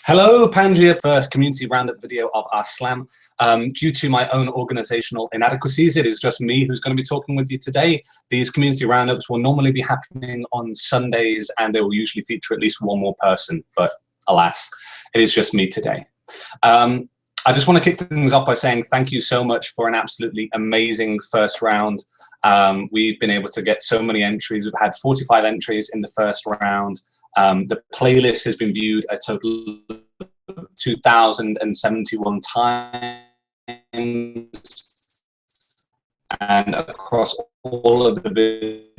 Hello, Pangaea, first community roundup video of our slam. Due to my own organizational inadequacies, it is just me who's going to be talking with you today. These community roundups will normally be happening on Sundays, and they will usually feature at least one more person, but alas, it is just me today. I just want to kick things off by saying thank you so much for an absolutely amazing first round. We've been able to get so many entries. We've had 45 entries in the first round. The playlist has been viewed a total of 2,071 times, and across all of the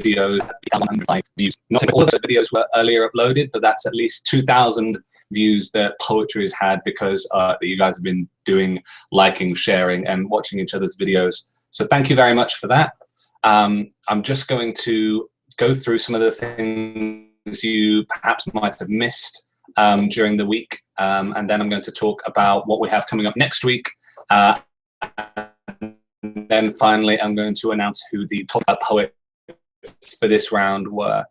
videos, 105 views. Not all of the videos were earlier uploaded, but that's at least 2,000 views that Poetry has had because you guys have been doing, liking, sharing, and watching each other's videos. So thank you very much for that. I'm just going to go through some of the things you perhaps might have missed during the week, and then I'm going to talk about what we have coming up next week. And then finally, I'm going to announce who the top poets for this round were.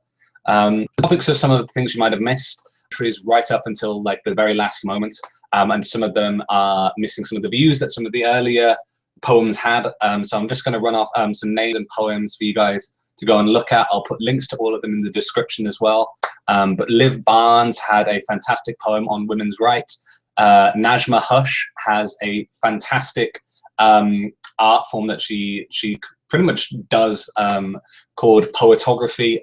Topics of some of the things you might have missed is right up until like the very last moment, and some of them are missing some of the views that some of the earlier poems had. So I'm just going to run off some names and poems for you guys to go and look at. I'll put links to all of them in the description as well. But Liv Barnes had a fantastic poem on women's rights. Najma Hush has a fantastic art form that she pretty much does called poetography,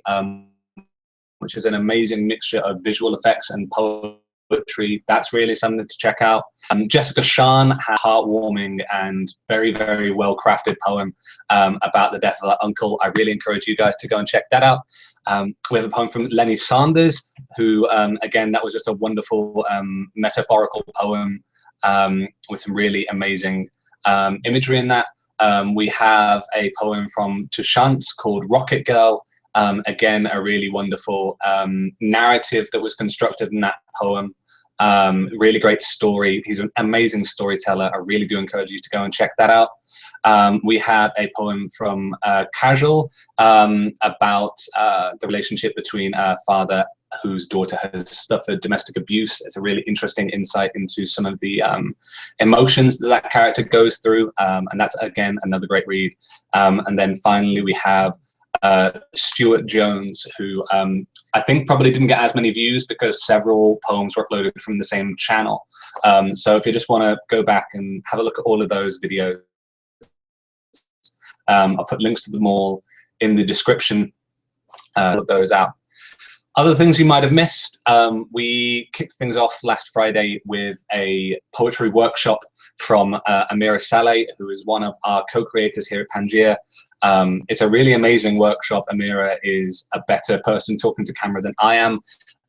which is an amazing mixture of visual effects and poetry. That's really something to check out. Jessica Shan had a heartwarming and very, very well-crafted poem about the death of her uncle. I really encourage you guys to go and check that out. We have a poem from Lenny Sanders, who, again, that was just a wonderful metaphorical poem with some really amazing imagery in that. We have a poem from Tushantz called Rocket Girl. Again, a really wonderful narrative that was constructed in that poem. Really great story. He's an amazing storyteller. I really do encourage you to go and check that out. We have a poem from Kajal about the relationship between a father whose daughter has suffered domestic abuse. It's a really interesting insight into some of the emotions that that character goes through, and that's, again, another great read. And then finally, we have Stuart Jones, who I think probably didn't get as many views because several poems were uploaded from the same channel. So if you just want to go back and have a look at all of those videos, I'll put links to them all in the description. Look those out. Other things you might have missed, we kicked things off last Friday with a poetry workshop from Amira Saleh, who is one of our co-creators here at Pangaea. It's a really amazing workshop. Amira is a better person talking to camera than I am.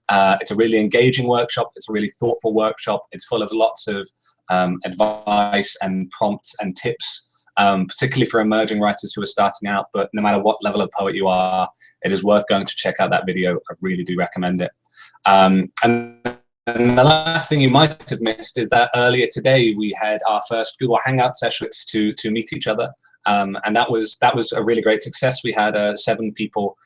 It's a really engaging workshop. It's a really thoughtful workshop. It's full of lots of advice and prompts and tips, particularly for emerging writers who are starting out. But no matter what level of poet you are, it is worth going to check out that video. I really do recommend it. And the last thing you might have missed is that earlier today we had our first Google Hangout sessions to meet each other. And that was a really great success. We had 7 people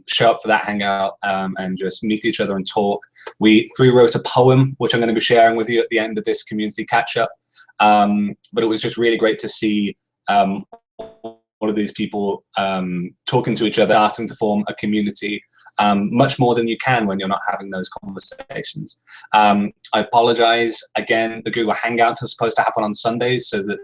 show up for that hangout and just meet each other and talk. We wrote a poem, which I'm going to be sharing with you at the end of this community catch-up. But it was just really great to see all of these people talking to each other, starting to form a community, much more than you can when you're not having those conversations. I apologize. Again, the Google Hangouts are supposed to happen on Sundays so that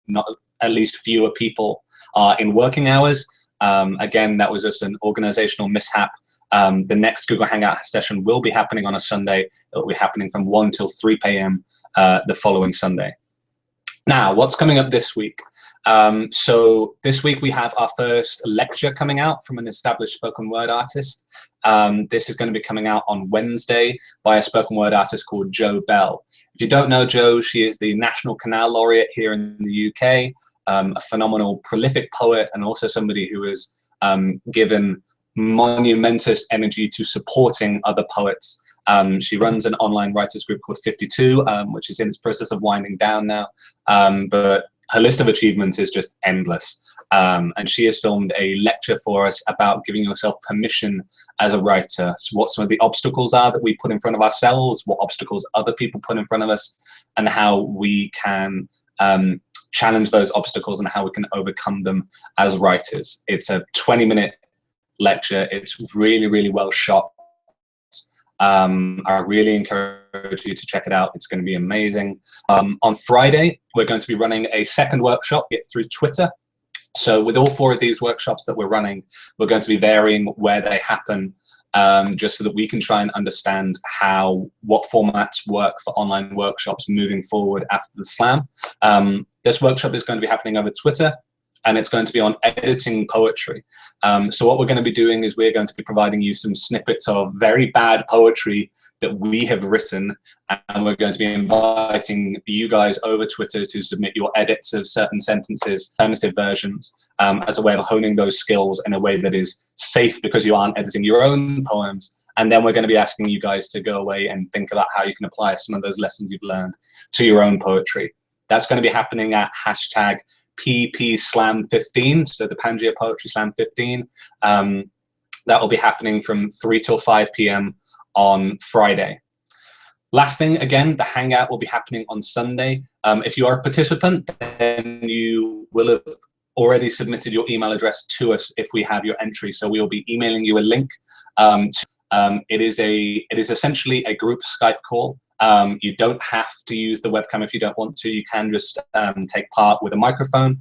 not at least fewer people are in working hours. Again, that was just an organizational mishap. The next Google Hangout session will be happening on a Sunday. It will be happening from 1 till 3 p.m. The following Sunday. Now, what's coming up this week? So this week we have our first lecture coming out from an established spoken word artist. This is going to be coming out on Wednesday by a spoken word artist called Jo Bell. If you don't know Jo, she is the National Canal Laureate here in the UK, a phenomenal, prolific poet, and also somebody who has given monumentous energy to supporting other poets. She runs an online writers group called 52, which is in its process of winding down now. But her list of achievements is just endless. And she has filmed a lecture for us about giving yourself permission as a writer. So what some of the obstacles are that we put in front of ourselves, what obstacles other people put in front of us, and how we can challenge those obstacles and how we can overcome them as writers. It's a 20-minute lecture. It's really, really well shot. I really encourage you to check it out. It's going to be amazing. On Friday, we're going to be running a second workshop, Get Through Twitter. So with all 4 of these workshops that we're running, we're going to be varying where they happen, just so that we can try and understand what formats work for online workshops moving forward after the slam. This workshop is going to be happening over Twitter, and it's going to be on editing poetry. So what we're going to be doing is we're going to be providing you some snippets of very bad poetry that we have written, and we're going to be inviting you guys over Twitter to submit your edits of certain sentences, alternative versions, as a way of honing those skills in a way that is safe because you aren't editing your own poems. And then we're going to be asking you guys to go away and think about how you can apply some of those lessons you've learned to your own poetry. That's going to be happening at hashtag #PPSlam15, so the Pangaea Poetry Slam 15. That will be happening from 3 till 5 p.m. on Friday. Last thing, again, the Hangout will be happening on Sunday. If you are a participant, then you will have already submitted your email address to us if we have your entry. So we will be emailing you a link. It is essentially a group Skype call. You don't have to use the webcam if you don't want to. You can just take part with a microphone.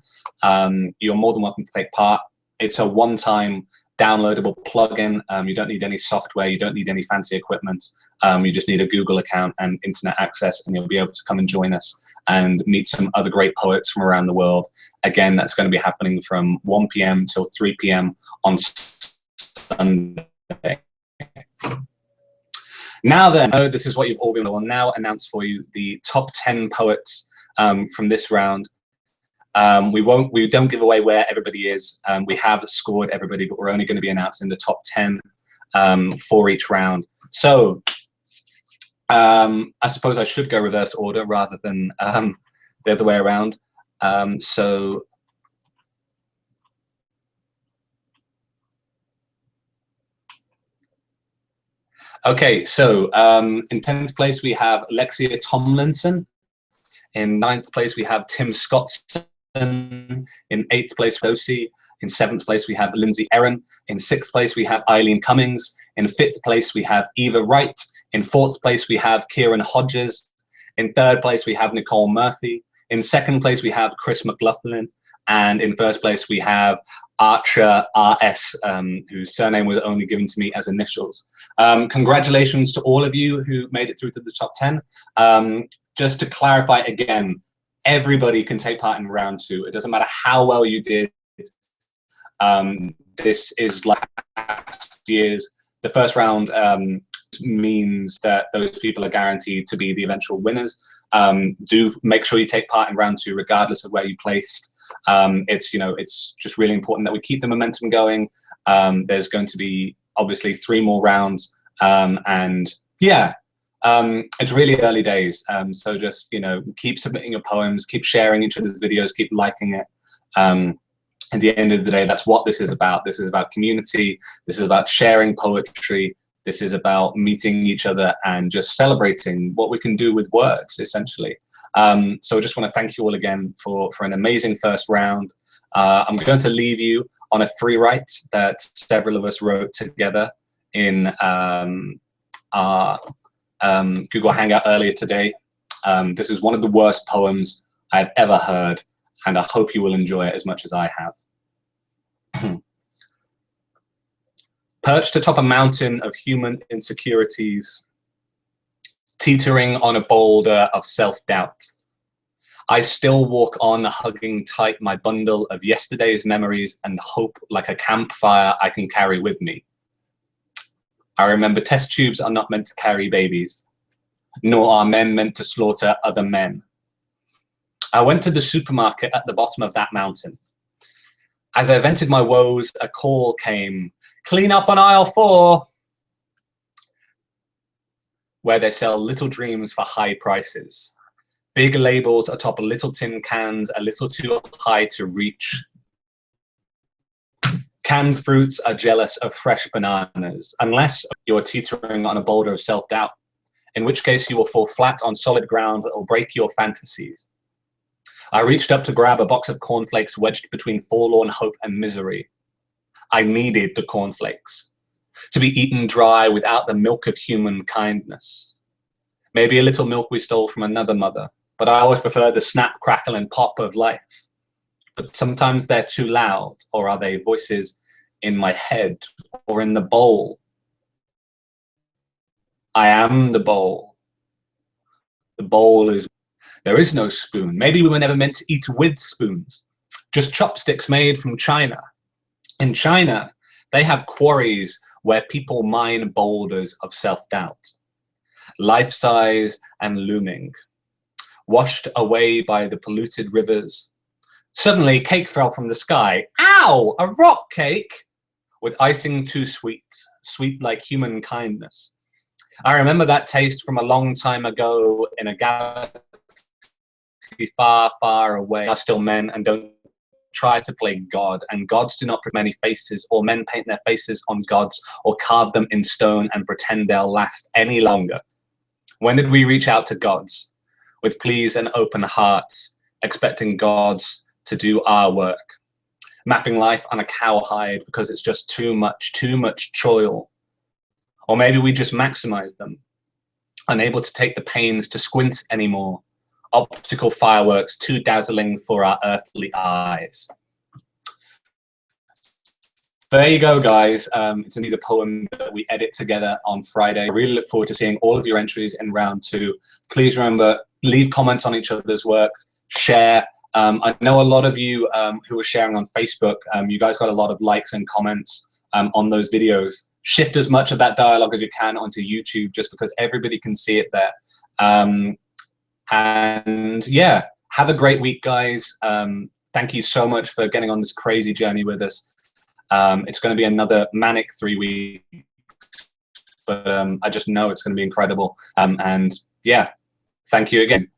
You're more than welcome to take part. It's a one-time downloadable plugin. You don't need any software. You don't need any fancy equipment. You just need a Google account and internet access, and you'll be able to come and join us and meet some other great poets from around the world. Again, that's going to be happening from 1 p.m. till 3 p.m. on Sunday. Now then, this is what you've all been. I will now announce for you the top 10 poets from this round. We don't give away where everybody is. We have scored everybody, but we're only going to be announcing the top 10 for each round. So I suppose I should go reverse order rather than the other way around. Okay, so in 10th place we have Lexia Tomlinson. In 9th place we have Tim Scotson. In 8th place, Gardosi. In 7th place we have Lindsay Erin. In 6th place we have Eileen Cummings. In 5th place we have Eva Wright. In 4th place we have Ciaran Hodgers. In 3rd place we have Nicole Murphy. In 2nd place we have McLoughlin. And in 1st place we have Aarcha RS, whose surname was only given to me as initials. Congratulations to all of you who made it through to the top 10. Just to clarify again, everybody can take part in round 2. It doesn't matter how well you did. This is like last year's. The first round means that those people are guaranteed to be the eventual winners. Do make sure you take part in round 2 regardless of where you placed. It's just really important that we keep the momentum going. There's going to be obviously 3 more rounds, and yeah, it's really early days. So just keep submitting your poems, keep sharing each other's videos, keep liking it. At the end of the day, that's what this is about. This is about community. This is about sharing poetry. This is about meeting each other and just celebrating what we can do with words, essentially. So I just want to thank you all again for an amazing first round. I'm going to leave you on a free write that several of us wrote together in our Google Hangout earlier today. This is one of the worst poems I've ever heard, and I hope you will enjoy it as much as I have. Perched atop a mountain of human insecurities, teetering on a boulder of self-doubt, I still walk on, hugging tight my bundle of yesterday's memories and hope like a campfire I can carry with me. I remember test tubes are not meant to carry babies, nor are men meant to slaughter other men. I went to the supermarket at the bottom of that mountain. As I vented my woes, a call came, "Clean up on aisle 4, where they sell little dreams for high prices. Big labels atop little tin cans, a little too high to reach. Canned fruits are jealous of fresh bananas, unless you're teetering on a boulder of self-doubt, in which case you will fall flat on solid ground that will break your fantasies. I reached up to grab a box of cornflakes wedged between forlorn hope and misery. I needed the cornflakes, to be eaten dry without the milk of human kindness. Maybe a little milk we stole from another mother, but I always prefer the snap, crackle, and pop of life. But sometimes they're too loud, or are they voices in my head or in the bowl? I am the bowl. The bowl is... There is no spoon. Maybe we were never meant to eat with spoons, just chopsticks made from China. In China, they have quarries where people mine boulders of self-doubt, life-size and looming, washed away by the polluted rivers. Suddenly, cake fell from the sky. Ow! A rock cake! With icing too sweet, sweet like human kindness. I remember that taste from a long time ago in a galaxy far, far away. Are still men and don't try to play God, and gods do not put many faces, or men paint their faces on gods, or carve them in stone and pretend they'll last any longer. When did we reach out to gods? With pleas and open hearts, expecting gods to do our work. Mapping life on a cowhide because it's just too much toil. Or maybe we just maximize them, unable to take the pains to squint anymore. Optical fireworks too dazzling for our earthly eyes. There you go, guys. It's indeed a poem that we edit together on Friday. I really look forward to seeing all of your entries in round 2. Please remember, leave comments on each other's work, share. I know a lot of you who are sharing on Facebook, you guys got a lot of likes and comments on those videos. Shift as much of that dialogue as you can onto YouTube, just because everybody can see it there. And yeah, have a great week, guys. Thank you so much for getting on this crazy journey with us. It's going to be another manic 3 weeks, but I just know it's going to be incredible. And yeah, thank you again.